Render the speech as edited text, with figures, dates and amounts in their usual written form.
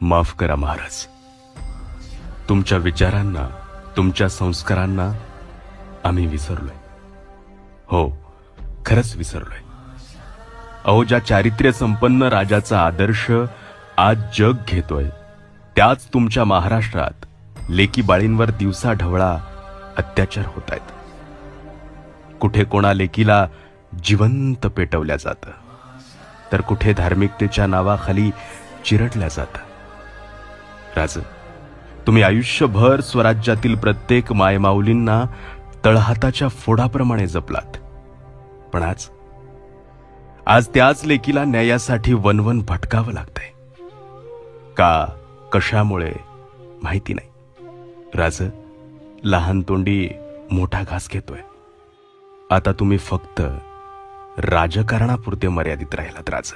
माफ करा महाराज, तुमच्या विचारांना, तुमच्या संस्कारांना आम्ही विसरलोय. हो, खरंच विसरलोय. अहो, ज्या चारित्र्य संपन्न राजाचा आदर्श आज जग घेतोय, त्याच तुमच्या महाराष्ट्रात लेकी बाळींवर दिवसा ढवळा अत्याचार होत आहेत. कुठे कोणा लेकीला जिवंत पेटवल्या जातं, तर कुठे धार्मिकतेच्या नावाखाली चिरडल्या जातं. राज, तुम्ही आयुष्यभर स्वराज्यातील प्रत्येक मायमाऊलींना तळहाताच्या फोडाप्रमाणे जपलात, पण आज त्याच लेकीला न्यायासाठी वनवन भटकावं लागतंय. का, कशामुळे माहिती नाही. राज, लहान तोंडी मोठा घास घेतोय. आता तुम्ही फक्त राजकारणापुरते मर्यादित राहिलात राज.